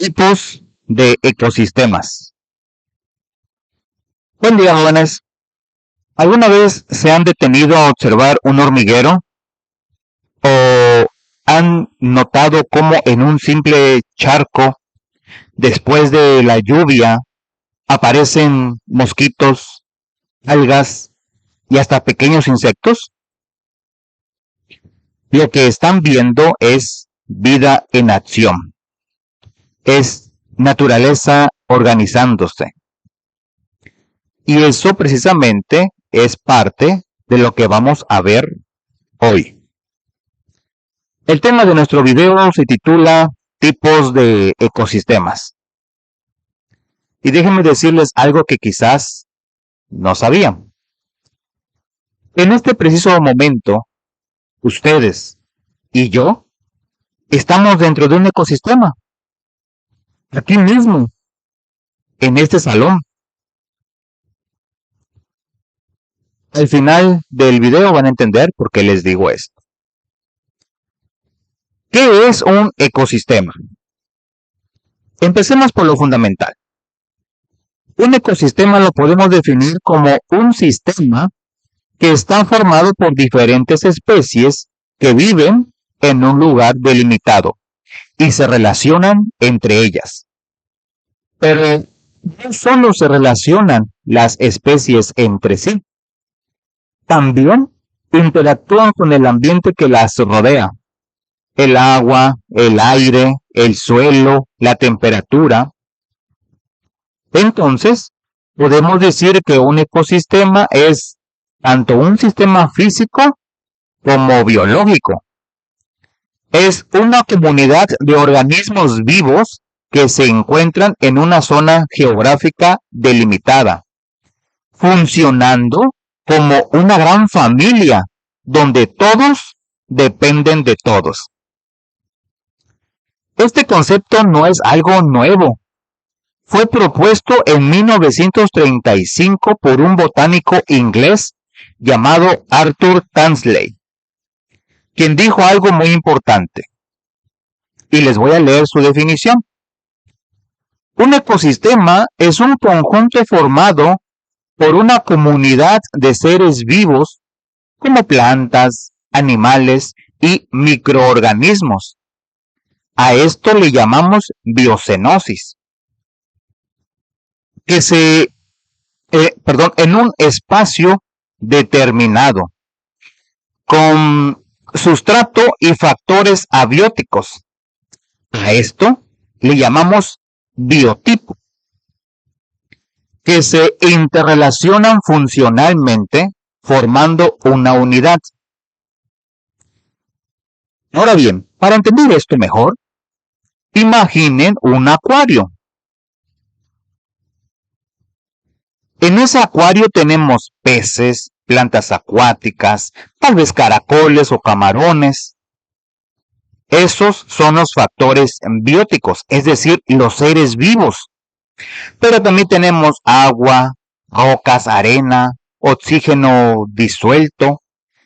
Tipos de ecosistemas. Buen día, jóvenes. ¿Alguna vez se han detenido a observar un hormiguero? ¿O han notado cómo en un simple charco, después de la lluvia, aparecen mosquitos, algas y hasta pequeños insectos? Lo que están viendo es vida en acción. Es naturaleza organizándose. Y eso precisamente es parte de lo que vamos a ver hoy. El tema de nuestro video se titula Tipos de ecosistemas. Y déjenme decirles algo que quizás no sabían. En este preciso momento, ustedes y yo estamos dentro de un ecosistema. Aquí mismo, en este salón. Al final del video van a entender por qué les digo esto. ¿Qué es un ecosistema? Empecemos por lo fundamental. Un ecosistema lo podemos definir como un sistema que está formado por diferentes especies que viven en un lugar delimitado y se relacionan entre ellas. Pero no solo se relacionan las especies entre sí, también interactúan con el ambiente que las rodea. El agua, el aire, el suelo, la temperatura. Entonces, podemos decir que un ecosistema es tanto un sistema físico como biológico. Es una comunidad de organismos vivos que se encuentran en una zona geográfica delimitada, funcionando como una gran familia donde todos dependen de todos. Este concepto no es algo nuevo. Fue propuesto en 1935 por un botánico inglés llamado Arthur Tansley, quien dijo algo muy importante. Y les voy a leer su definición. Un ecosistema es un conjunto formado por una comunidad de seres vivos como plantas, animales y microorganismos. A esto le llamamos biocenosis, que en un espacio determinado, con sustrato y factores abióticos. A esto le llamamos biotipo, que se interrelacionan funcionalmente formando una unidad. Ahora bien, para entender esto mejor, imaginen un acuario. En ese acuario tenemos peces, plantas acuáticas, tal vez caracoles o camarones. Esos son los factores bióticos, es decir, los seres vivos. Pero también tenemos agua, rocas, arena, oxígeno disuelto,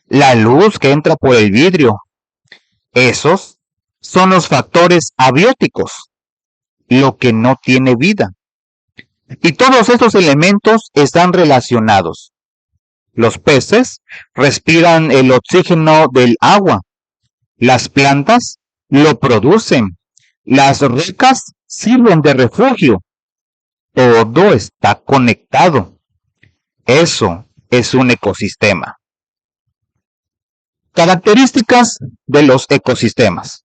la luz que entra por el vidrio. Esos son los factores abióticos, lo que no tiene vida. Y todos estos elementos están relacionados. Los peces respiran el oxígeno del agua. Las plantas lo producen. Las rocas sirven de refugio. Todo está conectado. Eso es un ecosistema. Características de los ecosistemas.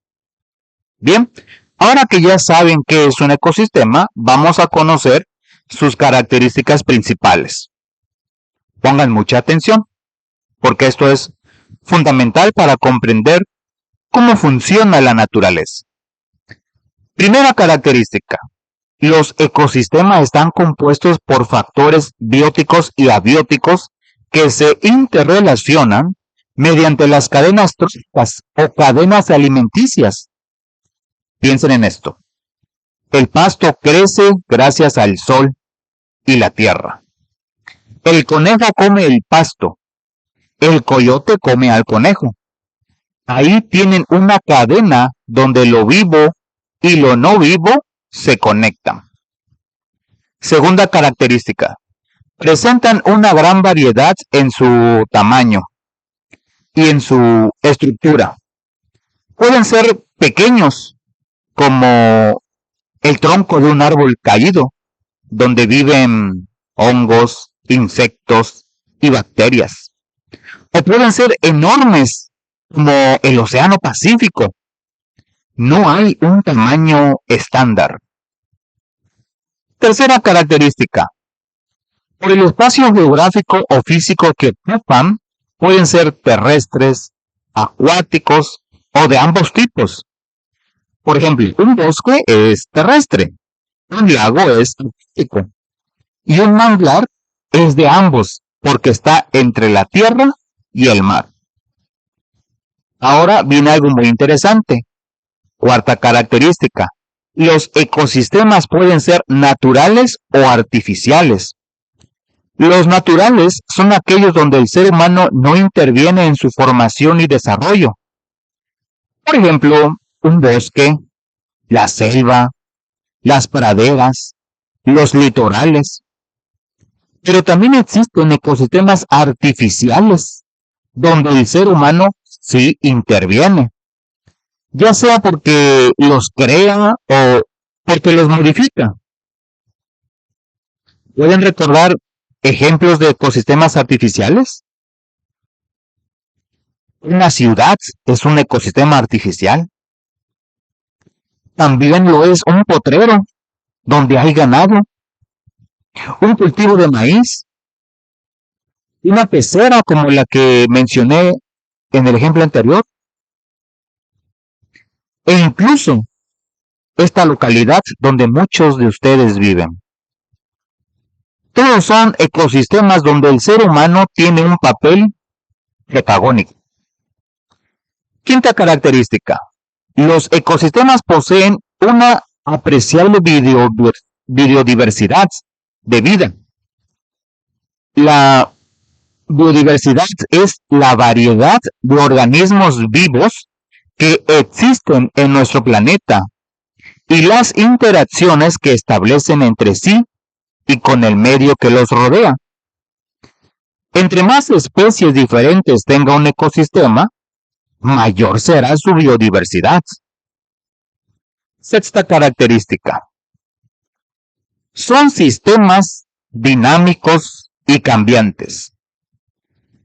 Bien, ahora que ya saben qué es un ecosistema, vamos a conocer sus características principales. Pongan mucha atención, porque esto es fundamental para comprender cómo funciona la naturaleza. Primera característica. Los ecosistemas están compuestos por factores bióticos y abióticos que se interrelacionan mediante las cadenas tróficas o cadenas alimenticias. Piensen en esto. El pasto crece gracias al sol y la tierra. El conejo come el pasto. El coyote come al conejo. Ahí tienen una cadena donde lo vivo y lo no vivo se conectan. Segunda característica, presentan una gran variedad en su tamaño y en su estructura. Pueden ser pequeños, como el tronco de un árbol caído, donde viven hongos, insectos y bacterias. O pueden ser enormes, como el Océano Pacífico. No hay un tamaño estándar. Tercera característica, por el espacio geográfico o físico que ocupan, pueden ser terrestres, acuáticos o de ambos tipos. Por ejemplo, un bosque es terrestre, un lago es acuático y un manglar es de ambos porque está entre la tierra y el mar. Ahora viene algo muy interesante. Cuarta característica, los ecosistemas pueden ser naturales o artificiales. Los naturales son aquellos donde el ser humano no interviene en su formación y desarrollo. Por ejemplo, un bosque, la selva, las praderas, los litorales. Pero también existen ecosistemas artificiales, donde el ser humano sí interviene, ya sea porque los crea o porque los modifica. ¿Pueden recordar ejemplos de ecosistemas artificiales? Una ciudad es un ecosistema artificial. También lo es un potrero, donde hay ganado, un cultivo de maíz, una pecera como la que mencioné en el ejemplo anterior, e incluso esta localidad donde muchos de ustedes viven. Todos son ecosistemas donde el ser humano tiene un papel protagónico. Quinta característica, los ecosistemas poseen una apreciable biodiversidad de vida. La biodiversidad es la variedad de organismos vivos que existen en nuestro planeta y las interacciones que establecen entre sí y con el medio que los rodea. Entre más especies diferentes tenga un ecosistema, mayor será su biodiversidad. Sexta característica, son sistemas dinámicos y cambiantes.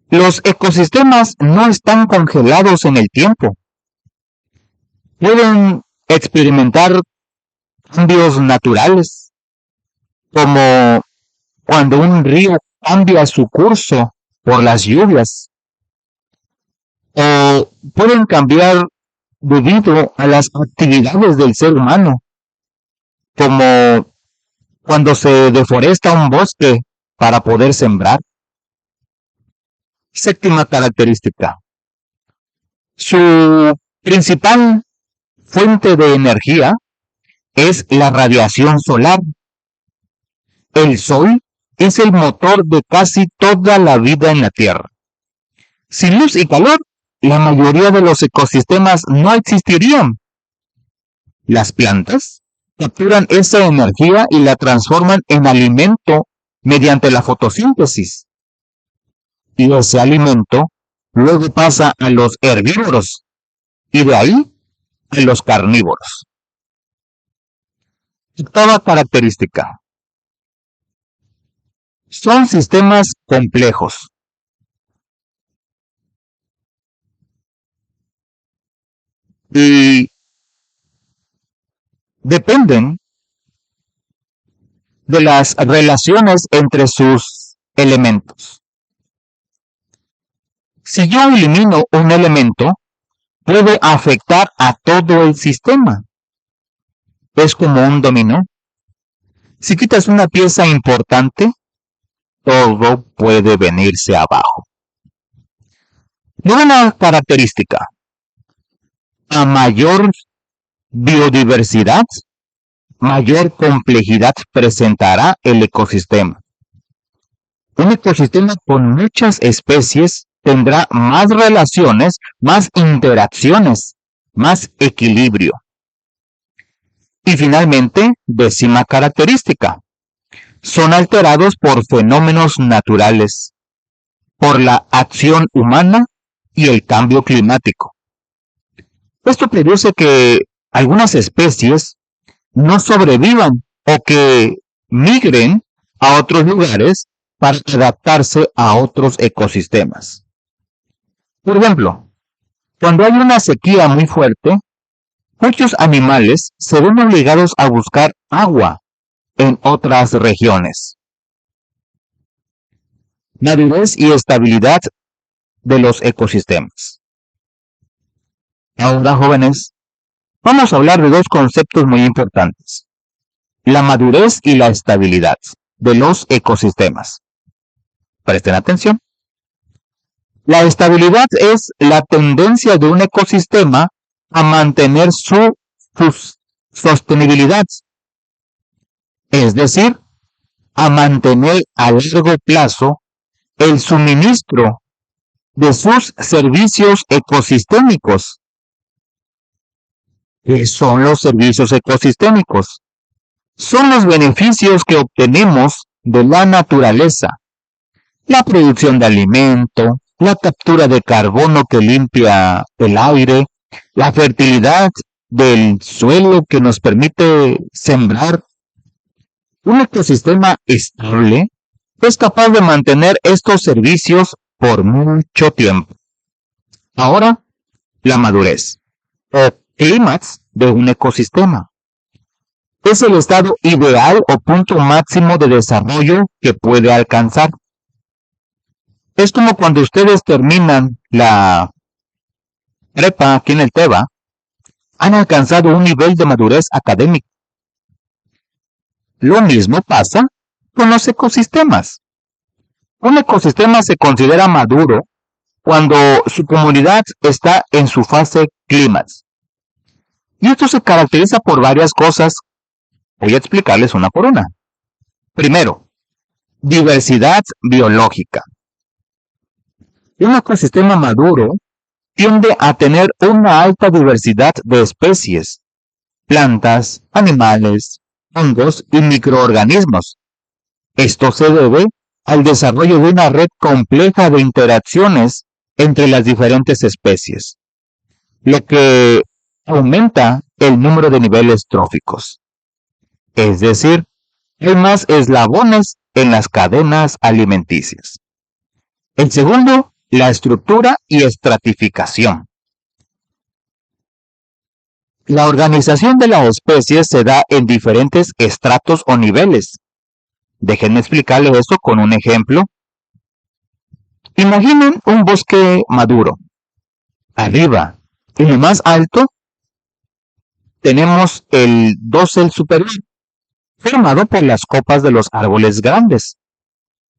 Los ecosistemas no están congelados en el tiempo. Pueden experimentar cambios naturales, como cuando un río cambia su curso por las lluvias, o pueden cambiar debido a las actividades del ser humano, como cuando se deforesta un bosque para poder sembrar. Séptima característica, su principal fuente de energía es la radiación solar. El sol es el motor de casi toda la vida en la Tierra. Sin luz y calor, la mayoría de los ecosistemas no existirían. Las plantas capturan esa energía y la transforman en alimento mediante la fotosíntesis. Y ese alimento luego pasa a los herbívoros y de ahí a los carnívoros. Octava característica, son sistemas complejos. Y dependen de las relaciones entre sus elementos. Si yo elimino un elemento, puede afectar a todo el sistema. Es como un dominó. Si quitas una pieza importante, todo puede venirse abajo. Novena característica, a mayor biodiversidad, mayor complejidad presentará el ecosistema. Un ecosistema con muchas especies tendrá más relaciones, más interacciones, más equilibrio. Y finalmente, 10ª característica. Son alterados por fenómenos naturales, por la acción humana y el cambio climático. Esto produce que algunas especies no sobrevivan o que migren a otros lugares para adaptarse a otros ecosistemas. Por ejemplo, cuando hay una sequía muy fuerte, muchos animales se ven obligados a buscar agua en otras regiones. Madurez y estabilidad de los ecosistemas. Ahora, jóvenes, vamos a hablar de dos conceptos muy importantes: la madurez y la estabilidad de los ecosistemas. Presten atención. La estabilidad es la tendencia de un ecosistema a mantener su sostenibilidad, es decir, a mantener a largo plazo el suministro de sus servicios ecosistémicos. ¿Qué son los servicios ecosistémicos? Son los beneficios que obtenemos de la naturaleza: la producción de alimento, la captura de carbono que limpia el aire, la fertilidad del suelo que nos permite sembrar. Un ecosistema estable es capaz de mantener estos servicios por mucho tiempo. Ahora, la madurez o clímax de un ecosistema es el estado ideal o punto máximo de desarrollo que puede alcanzar. Es como cuando ustedes terminan la prepa aquí en el TEBA, han alcanzado un nivel de madurez académica. Lo mismo pasa con los ecosistemas. Un ecosistema se considera maduro cuando su comunidad está en su fase clímax. Y esto se caracteriza por varias cosas. Voy a explicarles una por una. Primero, diversidad biológica. Un ecosistema maduro tiende a tener una alta diversidad de especies, plantas, animales, hongos y microorganismos. Esto se debe al desarrollo de una red compleja de interacciones entre las diferentes especies, lo que aumenta el número de niveles tróficos. Es decir, hay más eslabones en las cadenas alimenticias. El segundo, la estructura y estratificación. La organización de las especies se da en diferentes estratos o niveles. Déjenme explicarles esto con un ejemplo. Imaginen un bosque maduro. Arriba, en lo más alto, tenemos el dosel superior, formado por las copas de los árboles grandes.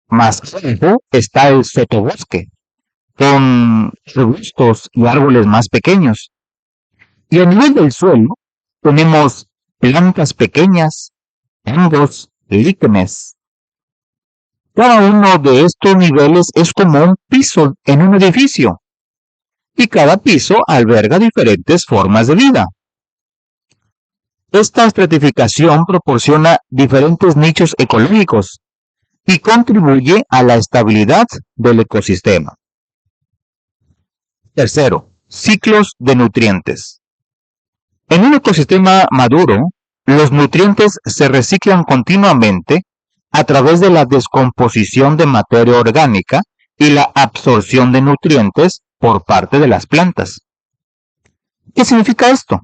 Más abajo está el sotobosque, con arbustos y árboles más pequeños. Y a nivel del suelo tenemos plantas pequeñas, hongos, líquenes. Cada uno de estos niveles es como un piso en un edificio, y cada piso alberga diferentes formas de vida. Esta estratificación proporciona diferentes nichos ecológicos y contribuye a la estabilidad del ecosistema. Tercero, ciclos de nutrientes. En un ecosistema maduro, los nutrientes se reciclan continuamente a través de la descomposición de materia orgánica y la absorción de nutrientes por parte de las plantas. ¿Qué significa esto?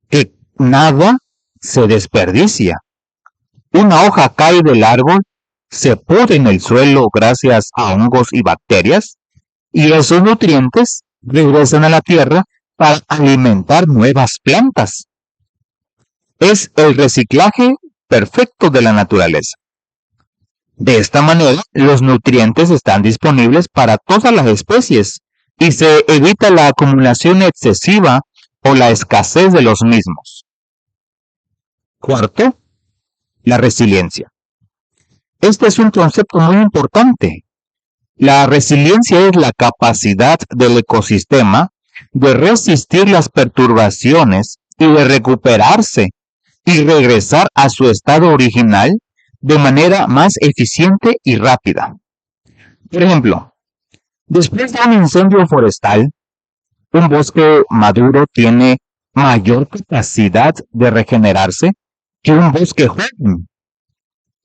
Que nada se desperdicia. Una hoja cae del árbol, se pudre en el suelo gracias a hongos y bacterias, y esos nutrientes regresan a la tierra para alimentar nuevas plantas. Es el reciclaje perfecto de la naturaleza. De esta manera, los nutrientes están disponibles para todas las especies y se evita la acumulación excesiva o la escasez de los mismos. Cuarto, la resiliencia. Este es un concepto muy importante. La resiliencia es la capacidad del ecosistema de resistir las perturbaciones y de recuperarse y regresar a su estado original de manera más eficiente y rápida. Por ejemplo, después de un incendio forestal, un bosque maduro tiene mayor capacidad de regenerarse que un bosque joven.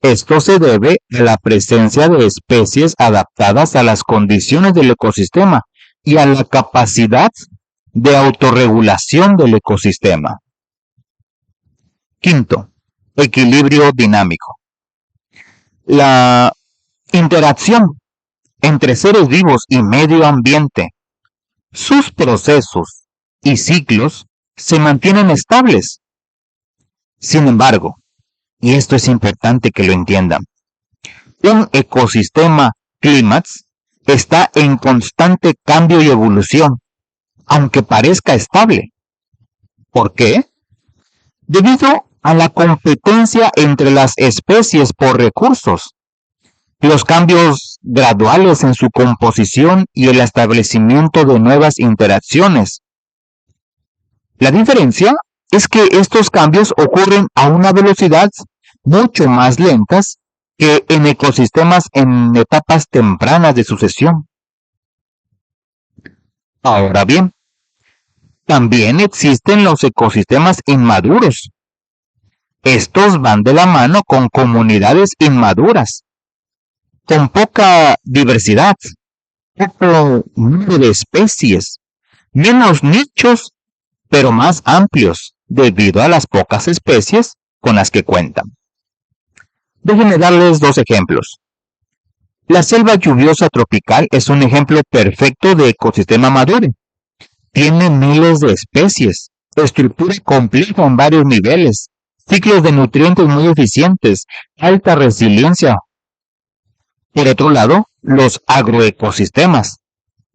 Esto se debe a la presencia de especies adaptadas a las condiciones del ecosistema y a la capacidad de autorregulación del ecosistema. Quinto, equilibrio dinámico. La interacción entre seres vivos y medio ambiente, sus procesos y ciclos se mantienen estables. Sin embargo, y esto es importante que lo entiendan, un ecosistema clímax está en constante cambio y evolución, aunque parezca estable. ¿Por qué? Debido a la competencia entre las especies por recursos, los cambios graduales en su composición y el establecimiento de nuevas interacciones. La diferencia es que estos cambios ocurren a una velocidad mucho más lentas que en ecosistemas en etapas tempranas de sucesión. Ahora bien, también existen los ecosistemas inmaduros. Estos van de la mano con comunidades inmaduras, con poca diversidad, poco número de especies, menos nichos, pero más amplios, debido a las pocas especies con las que cuentan. Déjenme darles dos ejemplos. La selva lluviosa tropical es un ejemplo perfecto de ecosistema maduro. Tiene miles de especies, estructura compleja en varios niveles, ciclos de nutrientes muy eficientes, alta resiliencia. Por otro lado, los agroecosistemas,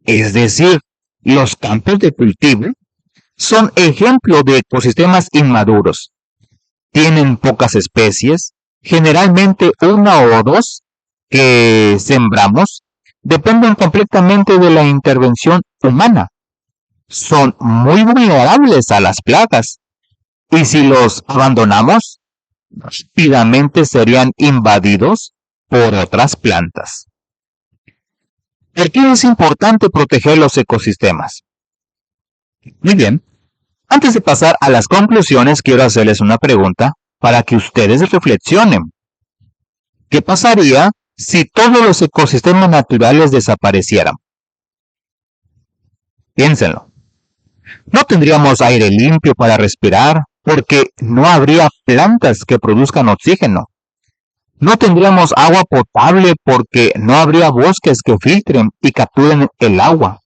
es decir, los campos de cultivo, son ejemplo de ecosistemas inmaduros. Tienen pocas especies, generalmente una o dos que sembramos, dependen completamente de la intervención humana. Son muy vulnerables a las plagas y si los abandonamos, rápidamente serían invadidos por otras plantas. ¿Por qué es importante proteger los ecosistemas? Muy bien, antes de pasar a las conclusiones, quiero hacerles una pregunta para que ustedes reflexionen. ¿Qué pasaría si todos los ecosistemas naturales desaparecieran? Piénsenlo. No tendríamos aire limpio para respirar porque no habría plantas que produzcan oxígeno. No tendríamos agua potable porque no habría bosques que filtren y capturen el agua.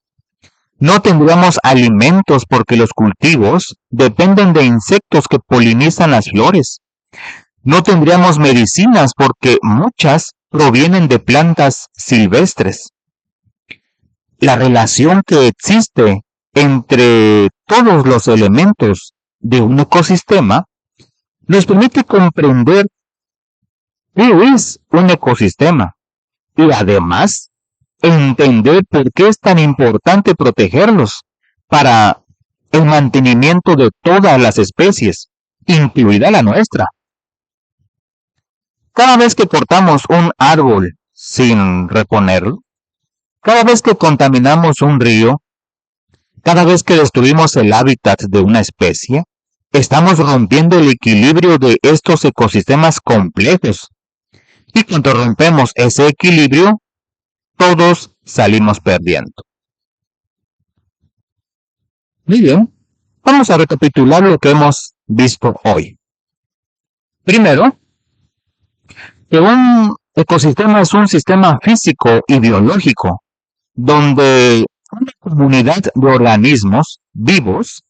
No tendríamos alimentos porque los cultivos dependen de insectos que polinizan las flores. No tendríamos medicinas porque muchas provienen de plantas silvestres. La relación que existe entre todos los elementos de un ecosistema nos permite comprender qué es un ecosistema y además entender por qué es tan importante protegerlos para el mantenimiento de todas las especies, incluida la nuestra. Cada vez que cortamos un árbol sin reponerlo, cada vez que contaminamos un río, cada vez que destruimos el hábitat de una especie, estamos rompiendo el equilibrio de estos ecosistemas complejos. Y cuando rompemos ese equilibrio, todos salimos perdiendo. Muy bien, vamos a recapitular lo que hemos visto hoy. Primero, que un ecosistema es un sistema físico y biológico, donde una comunidad de organismos vivos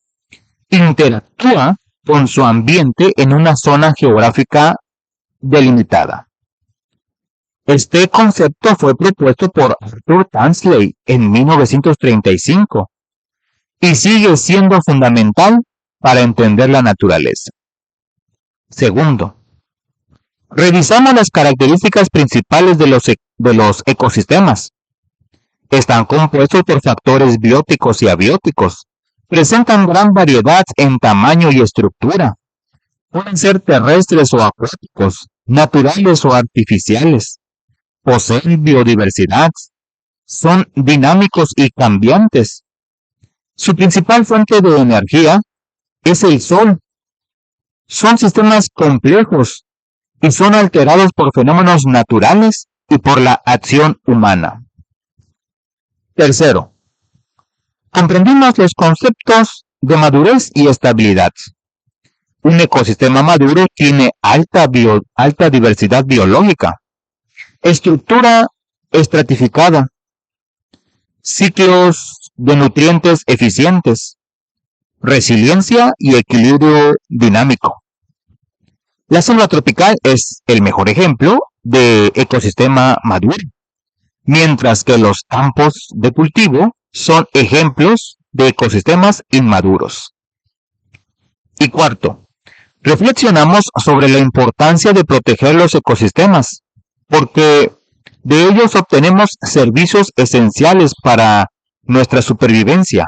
interactúa con su ambiente en una zona geográfica delimitada. Este concepto fue propuesto por Arthur Tansley en 1935 y sigue siendo fundamental para entender la naturaleza. Segundo, revisamos las características principales de los ecosistemas. Están compuestos por factores bióticos y abióticos Presentan gran variedad en tamaño y estructura. Pueden ser terrestres o acuáticos, naturales o artificiales. Poseen biodiversidad. Son dinámicos y cambiantes. Su principal fuente de energía es el Sol. Son sistemas complejos y son alterados por fenómenos naturales y por la acción humana. Tercero, comprendimos los conceptos de madurez y estabilidad. Un ecosistema maduro tiene alta diversidad biológica, estructura estratificada, ciclos de nutrientes eficientes, resiliencia y equilibrio dinámico. La selva tropical es el mejor ejemplo de ecosistema maduro, mientras que los campos de cultivo son ejemplos de ecosistemas inmaduros. Y cuarto, reflexionamos sobre la importancia de proteger los ecosistemas, porque de ellos obtenemos servicios esenciales para nuestra supervivencia: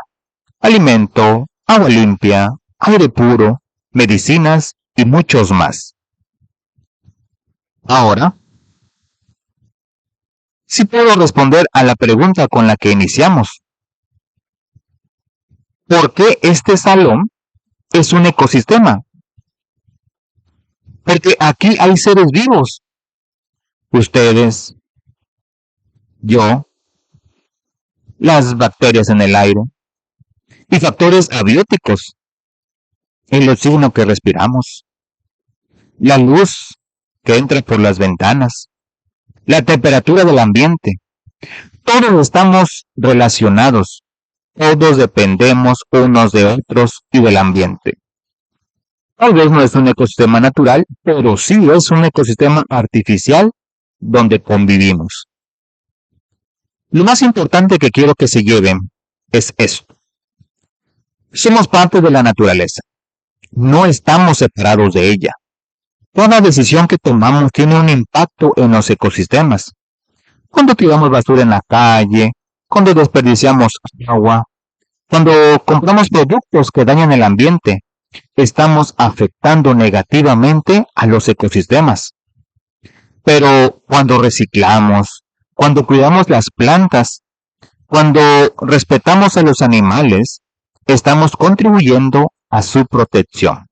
alimento, agua limpia, aire puro, medicinas y muchos más. Ahora, sí puedo responder a la pregunta con la que iniciamos. ¿Por qué este salón es un ecosistema? Porque aquí hay seres vivos. Ustedes, yo, las bacterias en el aire y factores abióticos, el oxígeno que respiramos, la luz que entra por las ventanas, la temperatura del ambiente. Todos estamos relacionados, todos dependemos unos de otros y del ambiente. Tal vez no es un ecosistema natural, pero sí es un ecosistema artificial donde convivimos. Lo más importante que quiero que se lleven es esto. Somos parte de la naturaleza. No estamos separados de ella. Toda decisión que tomamos tiene un impacto en los ecosistemas. Cuando tiramos basura en la calle, cuando desperdiciamos agua, cuando compramos productos que dañan el ambiente, estamos afectando negativamente a los ecosistemas. Pero cuando reciclamos, cuando cuidamos las plantas, cuando respetamos a los animales, estamos contribuyendo a su protección.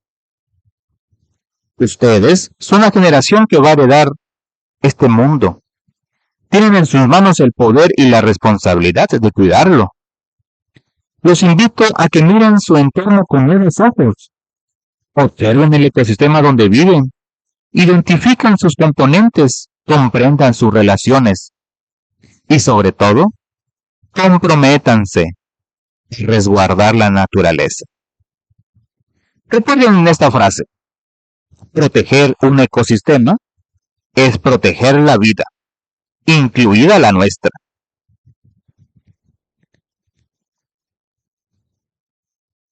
Ustedes son la generación que va a heredar este mundo. Tienen en sus manos el poder y la responsabilidad de cuidarlo. Los invito a que miren su entorno con nuevos ojos. Observen el ecosistema donde viven. Identifican sus componentes, comprendan sus relaciones. Y sobre todo, comprométanse a resguardar la naturaleza. Recuerden esta frase. Proteger un ecosistema es proteger la vida, incluida la nuestra.